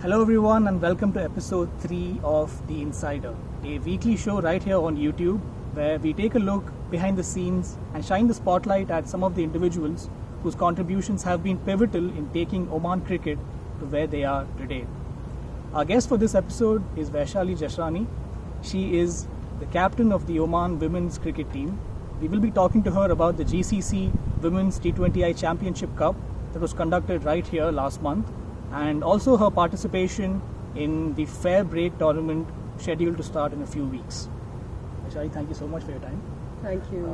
Hello everyone and welcome to episode 3 of The Insider, a weekly show right here on YouTube where we take a look behind the scenes and shine the spotlight at some of the individuals whose contributions have been pivotal in taking Oman cricket to where they are today. Our guest for this episode is Vaishali Jesrani. She is the captain of the Oman women's cricket team. We will be talking to her about the GCC Women's T20I Championship Cup that was conducted right here last month, and also her participation in the Fairbreak tournament scheduled to start in a few weeks. Vaishali, thank you so much for your time. Thank you.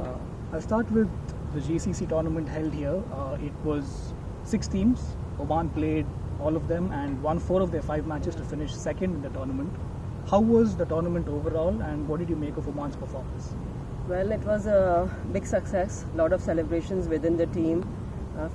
I'll start with the GCC tournament held here. It was 6 teams. Oman played all of them and won 4 of their 5 matches to finish second in the tournament. How was the tournament overall and what did you make of Oman's performance? Well, it was a big success. A lot of celebrations within the team.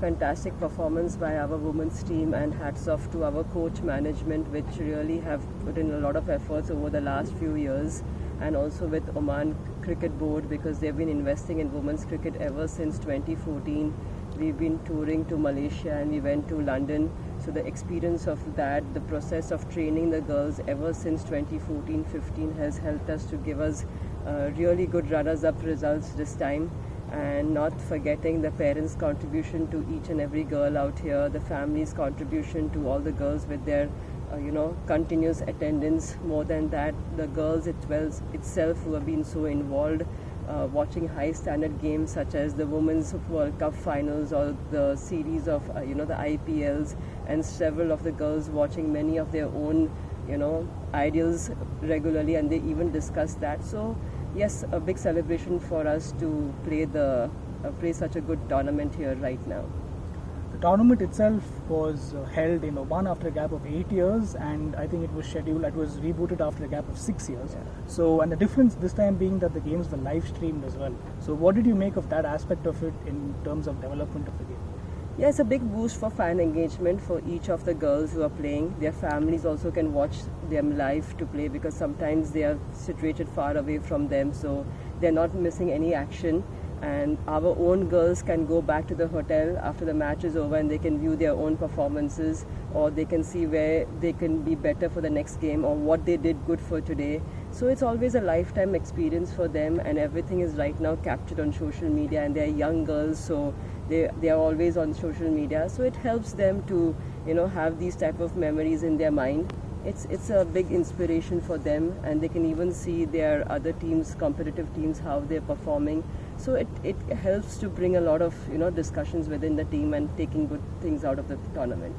Fantastic performance by our women's team, and hats off to our coach management, which really have put in a lot of efforts over the last few years, and also with Oman Cricket Board, because they've been investing in women's cricket ever since 2014. We've been touring to Malaysia and we went to London. So the experience of that, the process of training the girls ever since 2014-15 has helped us to give us really good runners-up results this time. And not forgetting the parents' contribution to each and every girl out here, the family's contribution to all the girls with their continuous attendance. More than that, the girls itself who have been so involved watching high standard games such as the Women's World Cup finals or the series of the IPLs, and several of the girls watching many of their own ideals regularly, and they even discuss that. So yes, a big celebration for us to play such a good tournament here right now. The tournament itself was held in Oman after a gap of 8 years, and I think it was rebooted after a gap of 6 years. Yeah. So, and the difference this time being that the games were live streamed as well. So what did you make of that aspect of it in terms of development of the game? Yeah, it's a big boost for fan engagement for each of the girls who are playing. Their families also can watch them live to play, because sometimes they are situated far away from them, so they're not missing any action. And our own girls can go back to the hotel after the match is over and they can view their own performances, or they can see where they can be better for the next game or what they did good for today. So it's always a lifetime experience for them, and everything is right now captured on social media, and they're young girls, so they are always on social media. So it helps them to have these type of memories in their mind. It's a big inspiration for them, and they can even see their other teams, competitive teams, how they're performing. So it helps to bring a lot of discussions within the team and taking good things out of the tournament.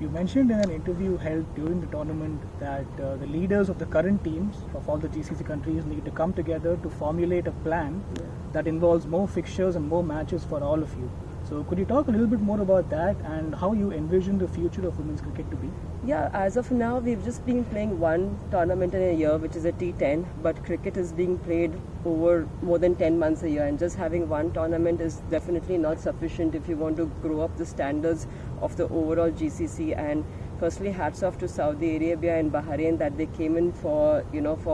You mentioned in an interview held during the tournament that the leaders of the current teams of all the GCC countries need to come together to formulate a plan that involves more fixtures and more matches for all of you. So could you talk a little bit more about that and how you envision the future of women's cricket to be? Yeah, as of now, we've just been playing one tournament in a year, which is a T10, but cricket is being played over more than 10 months a year, and just having one tournament is definitely not sufficient if you want to grow up the standards of the overall GCC. And firstly, hats off to Saudi Arabia and Bahrain that they came in for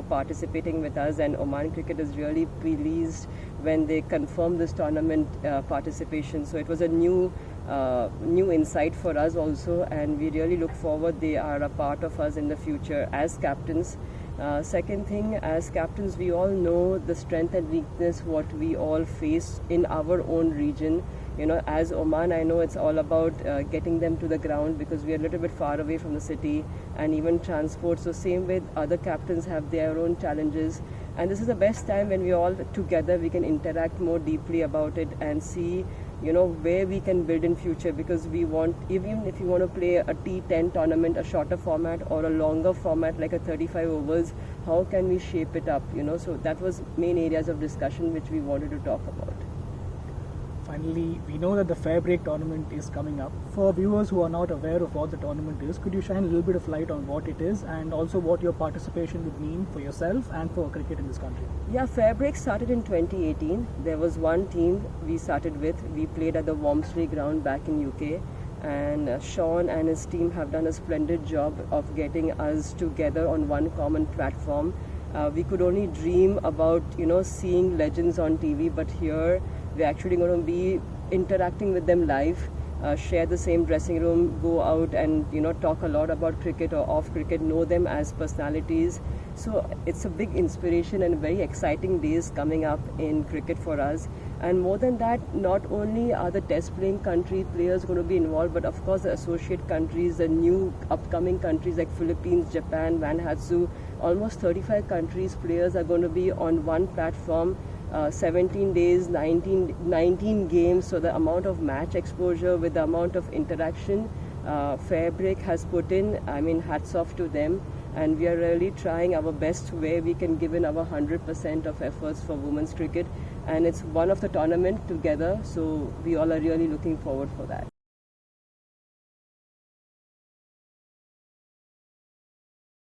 participating with us, and Oman Cricket is really pleased when they confirmed this tournament participation. So it was a new insight for us also, and we really look forward. They are a part of us in the future as captains. Second thing, as captains, we all know the strength and weakness what we all face in our own region. As Oman, I know it's all about getting them to the ground, because we are a little bit far away from the city, and even transport. So same with other captains have their own challenges, and this is the best time when we all together we can interact more deeply about it and see where we can build in future, because we want, even if you want to play a T10 tournament, a shorter format or a longer format like a 35 overs, how can we shape it up? So that was main areas of discussion which we wanted to talk about. Finally, we know that the Fairbreak tournament is coming up. For viewers who are not aware of what the tournament is, could you shine a little bit of light on what it is and also what your participation would mean for yourself and for cricket in this country? Yeah, Fairbreak started in 2018. There was one team we started with. We played at the Wormsley ground back in UK, and Sean and his team have done a splendid job of getting us together on one common platform. We could only dream about seeing legends on TV, but here we're actually going to be interacting with them live. share the same dressing room, go out and talk a lot about cricket or off cricket, know them as personalities. So it's a big inspiration and very exciting days coming up in cricket for us. And more than that, not only are the test playing country players going to be involved, but of course the associate countries, the new upcoming countries like Philippines, Japan, Vanuatu, almost 35 countries players are going to be on one platform. 17 days, 19 games, so the amount of match exposure with the amount of interaction Fairbreak has put in, I mean, hats off to them. And we are really trying our best where we can give in our 100% of efforts for women's cricket. And it's one of the tournament together, so we all are really looking forward for that.